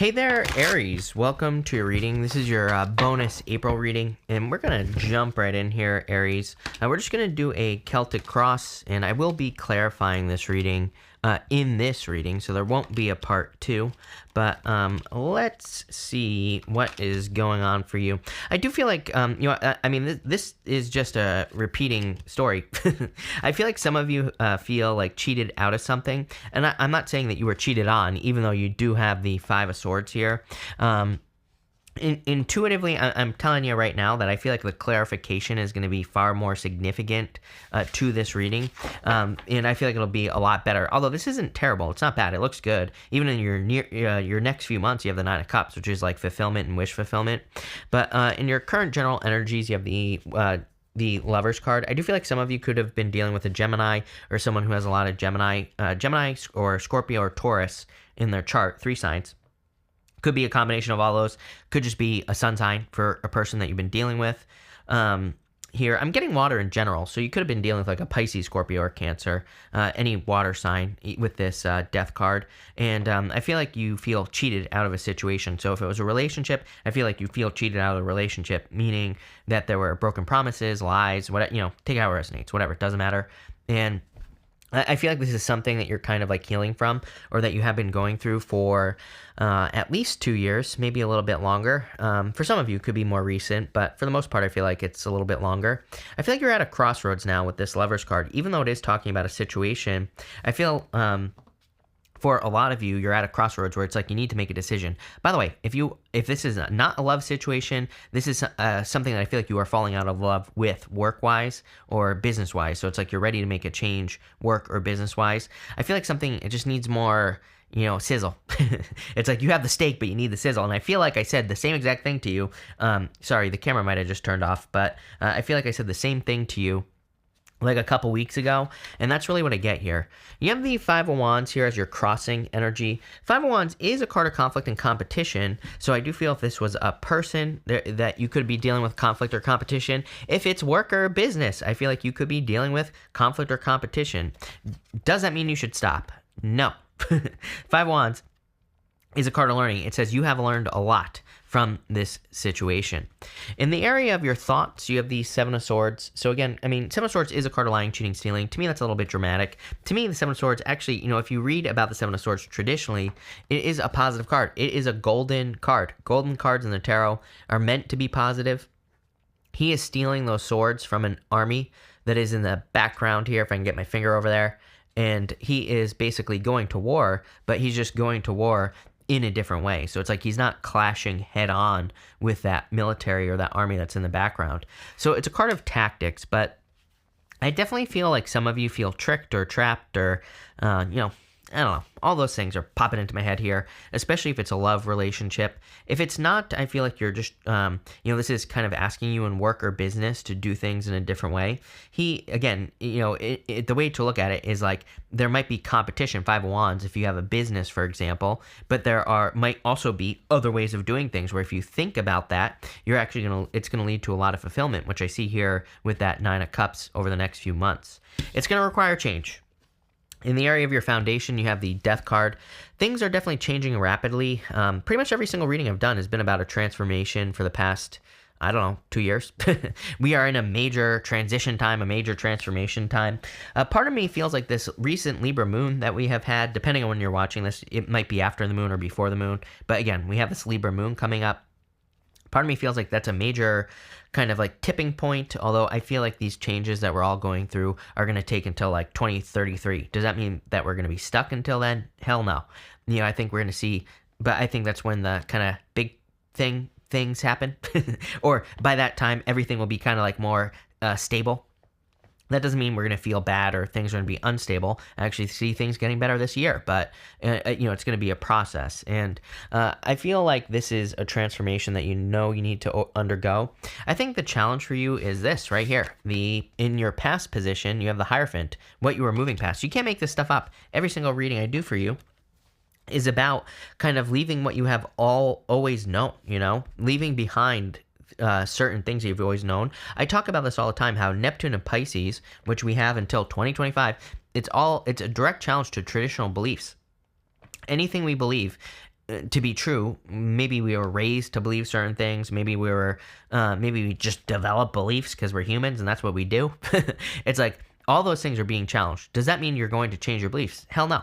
Hey there, Aries. Welcome to your reading. This is your bonus April reading, and we're going to jump right in here, Aries. We're just going to do a Celtic Cross, and I will be clarifying this reading in this reading, so there won't be a part 2. But let's see what is going on for you. I do feel like, this is just a repeating story. I feel like some of you feel like cheated out of something. And I'm not saying that you were cheated on, even though you do have the Five of Swords here. Intuitively, I'm telling you right now that I feel like the clarification is going to be far more significant to this reading, and I feel like it'll be a lot better. Although this isn't terrible, it's not bad. It looks good. Even in your next few months, you have the Nine of Cups, which is like fulfillment and wish fulfillment. But in your current general energies, you have the Lovers card. I do feel like some of you could have been dealing with a Gemini or someone who has a lot of Gemini or Scorpio or Taurus in their chart, 3 signs. Could be a combination of all those. Could just be a sun sign for a person that you've been dealing with. Here, I'm getting water in general. So you could have been dealing with like a Pisces, Scorpio, or Cancer. Any water sign with this death card. And I feel like you feel cheated out of a situation. So if it was a relationship, I feel like you feel cheated out of a relationship. Meaning that there were broken promises, lies, whatever, take how it resonates. Whatever, it doesn't matter. And I feel like this is something that you're kind of like healing from, or that you have been going through for at least 2 years, maybe a little bit longer. For some of you, it could be more recent, but for the most part, I feel like it's a little bit longer. I feel like you're at a crossroads now with this Lovers card. Even though it is talking about a situation, I feel for a lot of you, you're at a crossroads where it's like you need to make a decision. By the way, if this is not a love situation, this is something that I feel like you are falling out of love with work-wise or business-wise. So it's like you're ready to make a change work or business-wise. I feel like it just needs more, sizzle. It's like you have the steak, but you need the sizzle. And I feel like I said the same exact thing to you. Sorry, the camera might have just turned off, but I feel like I said the same thing to you like a couple weeks ago, and that's really what I get here. You have the Five of Wands here as your crossing energy. Five of Wands is a card of conflict and competition, so I do feel if this was a person that you could be dealing with conflict or competition. If it's work or business, I feel like you could be dealing with conflict or competition. Does that mean you should stop? No. Five of Wands is a card of learning. It says you have learned a lot from this situation. In the area of your thoughts, you have the Seven of Swords. So again, Seven of Swords is a card of lying, cheating, stealing. To me, that's a little bit dramatic. To me, the Seven of Swords, actually, if you read about the Seven of Swords traditionally, it is a positive card. It is a golden card. Golden cards in the tarot are meant to be positive. He is stealing those swords from an army that is in the background here, if I can get my finger over there. And he is basically going to war, but he's just going to war in a different way. So it's like he's not clashing head on with that military or that army that's in the background. So it's a card of tactics, but I definitely feel like some of you feel tricked or trapped or, I don't know. All those things are popping into my head here, especially if it's a love relationship. If it's not, I feel like you're just, this is kind of asking you in work or business to do things in a different way. The way to look at it is like there might be competition, Five of Wands, if you have a business, for example, but might also be other ways of doing things where if you think about that, it's going to lead to a lot of fulfillment, which I see here with that Nine of Cups over the next few months. It's going to require change. In the area of your foundation, you have the Death card. Things are definitely changing rapidly. Pretty much every single reading I've done has been about a transformation for the past, 2 years. We are in a major transition time, a major transformation time. Part of me feels like this recent Libra moon that we have had, depending on when you're watching this, it might be after the moon or before the moon. But again, we have this Libra moon coming up. Part of me feels like that's a major kind of like tipping point, although I feel like these changes that we're all going through are going to take until like 2033. Does that mean that we're going to be stuck until then? Hell no. I think we're going to see, but I think that's when the kind of big things happen. Or by that time, everything will be kind of like more stable. That doesn't mean we're going to feel bad or things are going to be unstable. I actually see things getting better this year, but it's going to be a process. And I feel like this is a transformation that you need to undergo. I think the challenge for you is this right here. In your past position, you have the Hierophant, what you were moving past. You can't make this stuff up. Every single reading I do for you is about kind of leaving what you have always known, leaving behind certain things you've always known. I talk about this all the time, how Neptune and Pisces, which we have until 2025, it's a direct challenge to traditional beliefs. Anything we believe to be true. Maybe we were raised to believe certain things. Maybe we just develop beliefs because we're humans and that's what we do. It's like all those things are being challenged. Does that mean you're going to change your beliefs? Hell no.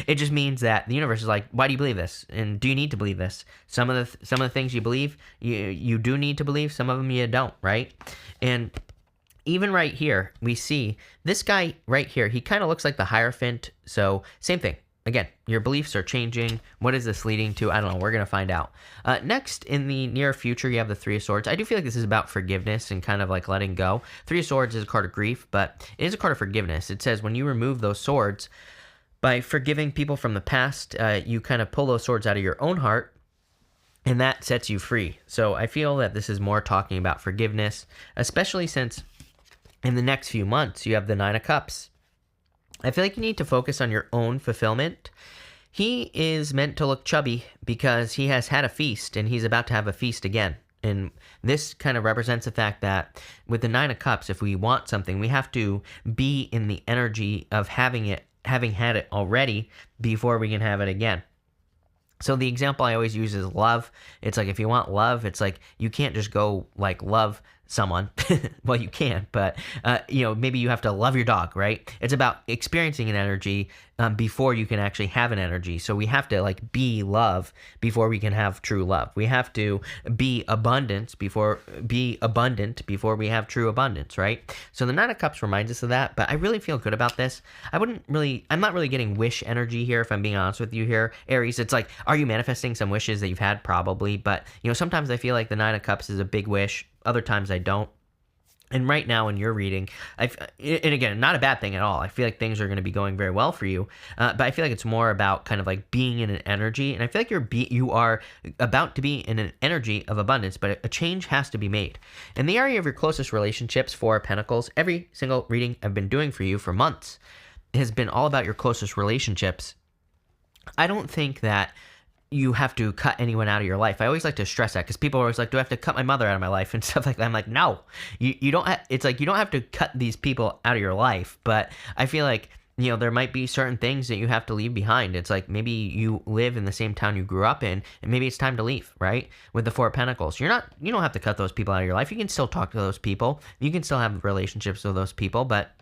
It just means that the universe is like, why do you believe this? And do you need to believe this? Some of the things you believe, you do need to believe. Some of them you don't, right? And even right here, we see this guy right here. He kind of looks like the Hierophant. So same thing. Again, your beliefs are changing. What is this leading to? I don't know. We're going to find out. Next, in the near future, you have the Three of Swords. I do feel like this is about forgiveness and kind of like letting go. Three of Swords is a card of grief, but it is a card of forgiveness. It says when you remove those swords, by forgiving people from the past, you kind of pull those swords out of your own heart, and that sets you free. So I feel that this is more talking about forgiveness, especially since in the next few months, you have the Nine of Cups. I feel like you need to focus on your own fulfillment. He is meant to look chubby because he has had a feast and he's about to have a feast again. And this kind of represents the fact that with the Nine of Cups, if we want something, we have to be in the energy of having had it already before we can have it again. So the example I always use is love. It's like if you want love, it's like you can't just go like love someone. Well, you can, but maybe you have to love your dog, right? It's about experiencing an energy before you can actually have an energy. So we have to like be love before we can have true love. We have to be abundant before we have true abundance, right? So the Nine of Cups reminds us of that, but I really feel good about this. I'm not really getting wish energy here, if I'm being honest with you here, Aries. It's like, are you manifesting some wishes that you've had? Probably, but sometimes I feel like the Nine of Cups is a big wish. Other times I don't. And right now in your reading, and again, not a bad thing at all. I feel like things are going to be going very well for you. But I feel like it's more about kind of like being in an energy. And I feel like you are about to be in an energy of abundance, but a change has to be made. In the area of your closest relationships, Four of Pentacles, every single reading I've been doing for you for months has been all about your closest relationships. I don't think that you have to cut anyone out of your life. I always like to stress that because people are always like, do I have to cut my mother out of my life and stuff like that? I'm like, no, you don't it's like, you don't have to cut these people out of your life, but I feel like, there might be certain things that you have to leave behind. It's like, maybe you live in the same town you grew up in and maybe it's time to leave, right? With the Four of Pentacles, you don't have to cut those people out of your life. You can still talk to those people. You can still have relationships with those people, but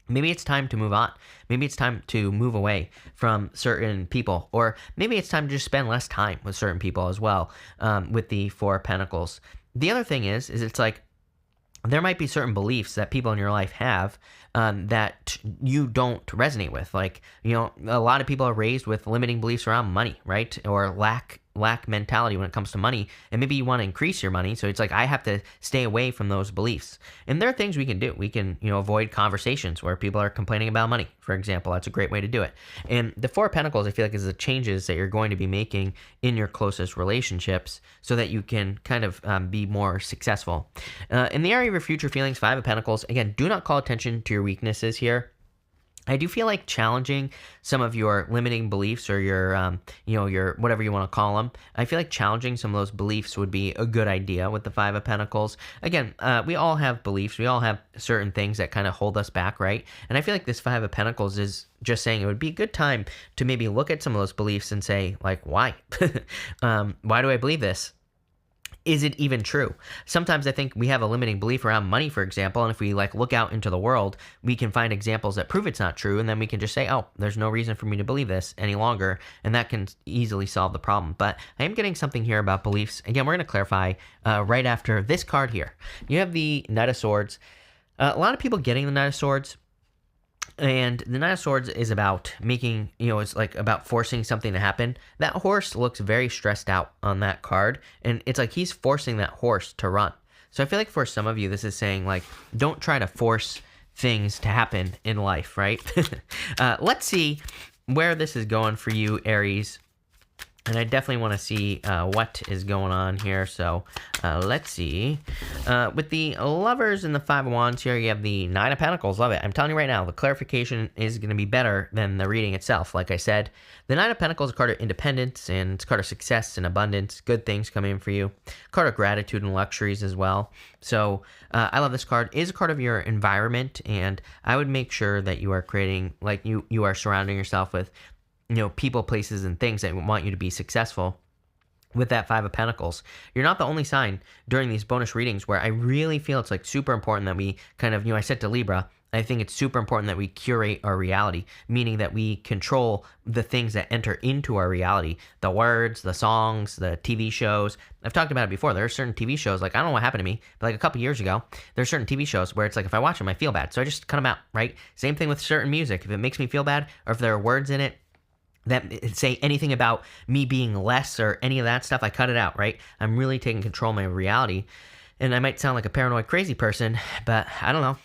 maybe it's time to move on. Maybe it's time to move away from certain people. Or maybe it's time to just spend less time with certain people as well, with the Four of Pentacles. The other thing is it's like there might be certain beliefs that people in your life have that you don't resonate with. Like, a lot of people are raised with limiting beliefs around money, right? Or lack mentality when it comes to money, and maybe you want to increase your money, so it's like I have to stay away from those beliefs. And there are things we can do. We can avoid conversations where people are complaining about money, for example. That's a great way to do it. And the Four of Pentacles, I feel like, is the changes that you're going to be making in your closest relationships so that you can kind of be more successful. In the area of your future feelings, Five of Pentacles, again, do not call attention to your weaknesses here. I do feel like challenging some of your limiting beliefs or your, your whatever you want to call them. I feel like challenging some of those beliefs would be a good idea with the Five of Pentacles. Again, we all have beliefs. We all have certain things that kind of hold us back, right? And I feel like this Five of Pentacles is just saying it would be a good time to maybe look at some of those beliefs and say, like, why? Why do I believe this? Is it even true? Sometimes I think we have a limiting belief around money, for example, and if we look out into the world, we can find examples that prove it's not true, and then we can just say, oh, there's no reason for me to believe this any longer, and that can easily solve the problem. But I am getting something here about beliefs. Again, we're going to clarify right after this card here. You have the Knight of Swords. A lot of people getting the Knight of Swords, and the Knight of Swords is about making, it's like about forcing something to happen. That horse looks very stressed out on that card, and it's like he's forcing that horse to run. So I feel like for some of you, this is saying, like, don't try to force things to happen in life, right? Let's see where this is going for you, Aries. And I definitely want to see what is going on here. So let's see. With the Lovers and the Five of Wands here, you have the Nine of Pentacles. Love it. I'm telling you right now, the clarification is going to be better than the reading itself. Like I said, the Nine of Pentacles is a card of independence, and it's a card of success and abundance. Good things coming in for you. Card of gratitude and luxuries as well. So I love this card. It is a card of your environment, and I would make sure that you are creating, like you are surrounding yourself with people, places, and things that want you to be successful. With that Five of Pentacles, you're not the only sign during these bonus readings where I really feel it's like super important that we kind of, I said to Libra, I think it's super important that we curate our reality, meaning that we control the things that enter into our reality, the words, the songs, the TV shows. I've talked about it before. There are certain TV shows, like I don't know what happened to me, but like a couple years ago, there's certain TV shows where it's like if I watch them, I feel bad. So I just cut them out, right? Same thing with certain music. If it makes me feel bad or if there are words in it that say anything about me being less or any of that stuff, I cut it out, right? I'm really taking control of my reality. And I might sound like a paranoid crazy person, but I don't know.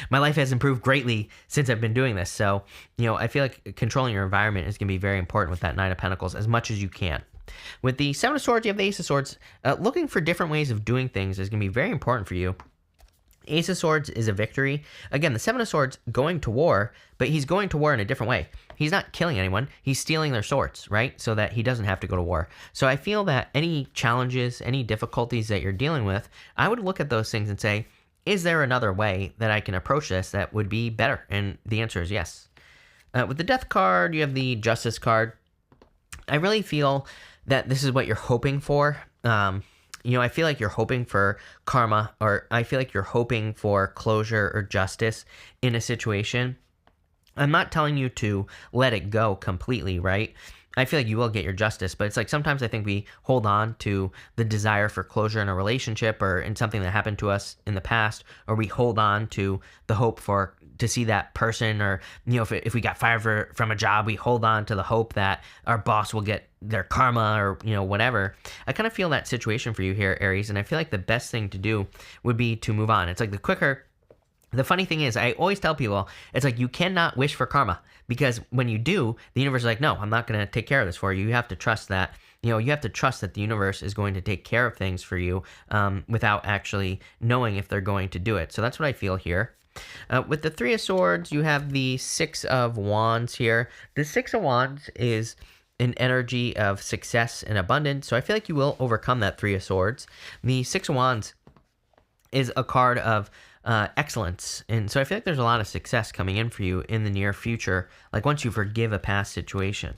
My life has improved greatly since I've been doing this. So, I feel like controlling your environment is going to be very important with that Nine of Pentacles as much as you can. With the Seven of Swords, you have the Ace of Swords. Looking for different ways of doing things is going to be very important for you. Ace of Swords is a victory. Again, the Seven of Swords going to war, but he's going to war in a different way. He's not killing anyone. He's stealing their swords, right? So that he doesn't have to go to war. So I feel that any challenges, any difficulties that you're dealing with, I would look at those things and say, is there another way that I can approach this that would be better? And the answer is yes. With the Death card, you have the Justice card. I really feel that this is what you're hoping for. I feel like you're hoping for karma, or I feel like you're hoping for closure or justice in a situation. I'm not telling you to let it go completely, right? I feel like you will get your justice, but it's like sometimes I think we hold on to the desire for closure in a relationship or in something that happened to us in the past, or we hold on to the hope to see that person, or if we got fired from a job, we hold on to the hope that our boss will get their karma or whatever. I kind of feel that situation for you here, Aries, and I feel like the best thing to do would be to move on. It's like the funny thing is, I always tell people, it's like you cannot wish for karma, because when you do, the universe is like, no, I'm not going to take care of this for you. You have to trust that, you have to trust that the universe is going to take care of things for you without actually knowing if they're going to do it. So that's what I feel here. With the Three of Swords, you have the Six of Wands here. The Six of Wands is an energy of success and abundance, so I feel like you will overcome that Three of Swords. The Six of Wands is a card of excellence, and so I feel like there's a lot of success coming in for you in the near future, like once you forgive a past situation.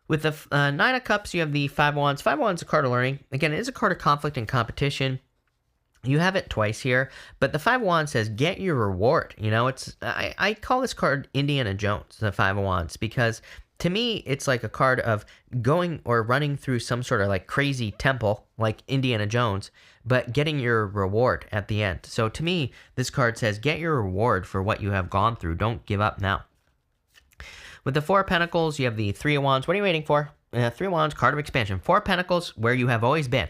With the Nine of Cups, you have the Five of Wands. Five of Wands is a card of learning. Again, it is a card of conflict and competition. You have it twice here, but the Five of Wands says, get your reward. I call this card Indiana Jones, the Five of Wands, because to me, it's like a card of going or running through some sort of like crazy temple, like Indiana Jones, but getting your reward at the end. So to me, this card says, get your reward for what you have gone through. Don't give up now. With the Four of Pentacles, you have the Three of Wands. What are you waiting for? Three of Wands, card of expansion. Four of Pentacles, where you have always been.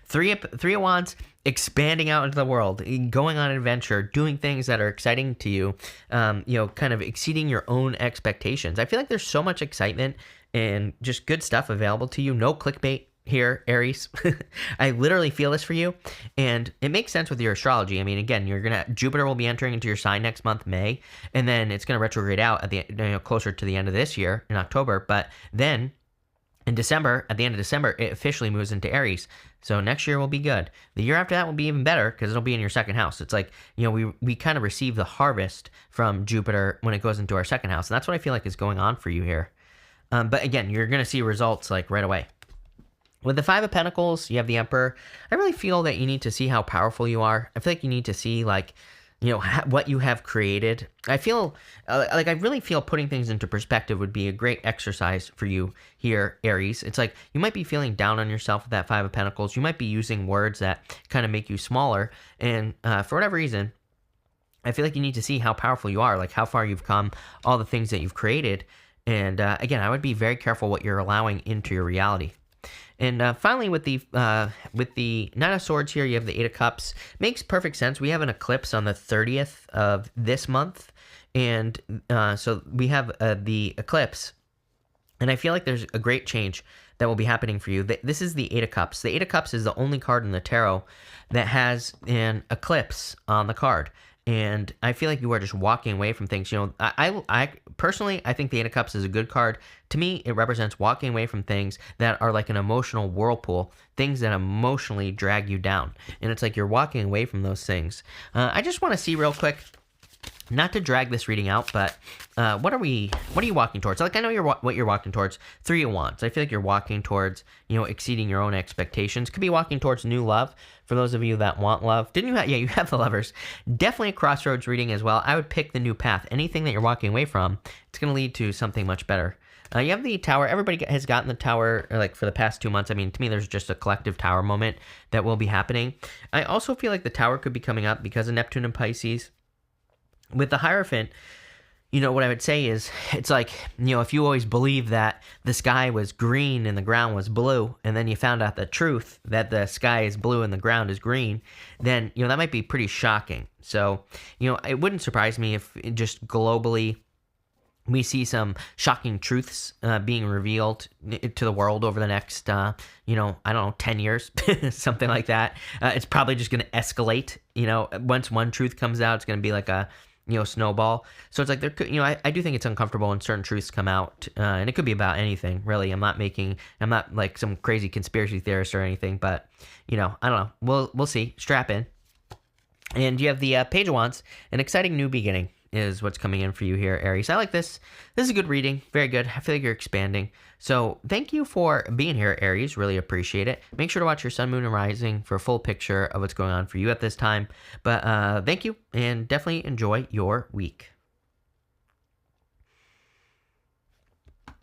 Three of Wands, expanding out into the world, going on an adventure, doing things that are exciting to you, kind of exceeding your own expectations. I feel like there's so much excitement and just good stuff available to you. No clickbait here, Aries. I literally feel this for you, and it makes sense with your astrology. I mean, again, Jupiter will be entering into your sign next month, May, and then it's going to retrograde out at the closer to the end of this year in October, but then in December, at the end of December, it officially moves into Aries. So next year will be good. The year after that will be even better because it'll be in your second house. It's like, we kind of receive the harvest from Jupiter when it goes into our second house. And that's what I feel like is going on for you here. But again, you're going to see results like right away. With the Five of Pentacles, you have the Emperor. I really feel that you need to see how powerful you are. I feel like you need to see what you have created. I feel I really feel putting things into perspective would be a great exercise for you here, Aries. It's like you might be feeling down on yourself with that Five of Pentacles. You might be using words that kind of make you smaller. And for whatever reason, I feel like you need to see how powerful you are, like how far you've come, all the things that you've created. And again, I would be very careful what you're allowing into your reality. And finally, with the Nine of Swords here, you have the Eight of Cups. Makes perfect sense. We have an eclipse on the 30th of this month, and so we have the eclipse. And I feel like there's a great change that will be happening for you. This is the Eight of Cups. The Eight of Cups is the only card in the tarot that has an eclipse on the card. And I feel like you are just walking away from things. I personally, I think the Eight of Cups is a good card. To me, it represents walking away from things that are like an emotional whirlpool, things that emotionally drag you down. And it's like you're walking away from those things. I just want to see real quick not to drag this reading out, but what are you walking towards? Like, I know what you're walking towards. Three of Wands. I feel like you're walking towards, exceeding your own expectations. Could be walking towards new love for those of you that want love. Didn't you have, you have the Lovers. Definitely a crossroads reading as well. I would pick the new path. Anything that you're walking away from, it's going to lead to something much better. You have the Tower. Everybody has gotten the Tower, like, for the past 2 months. I mean, to me, there's just a collective Tower moment that will be happening. I also feel like the Tower could be coming up because of Neptune and Pisces. With the Hierophant, what I would say is, it's like, if you always believed that the sky was green and the ground was blue, and then you found out the truth that the sky is blue and the ground is green, then, that might be pretty shocking. So, it wouldn't surprise me if just globally we see some shocking truths being revealed to the world over the next, I don't know, 10 years, something like that. It's probably just going to escalate. Once one truth comes out, it's going to be like a, snowball. So it's like, there could, I do think it's uncomfortable when certain truths come out, and it could be about anything, really. I'm not like some crazy conspiracy theorist or anything, but, I don't know. We'll see. Strap in. And you have the Page of Wands, an exciting new beginning is what's coming in for you here, Aries. I like this. This is a good reading. Very good. I feel like you're expanding. So thank you for being here, Aries. Really appreciate it. Make sure to watch your sun, moon, and rising for a full picture of what's going on for you at this time. But thank you, and definitely enjoy your week.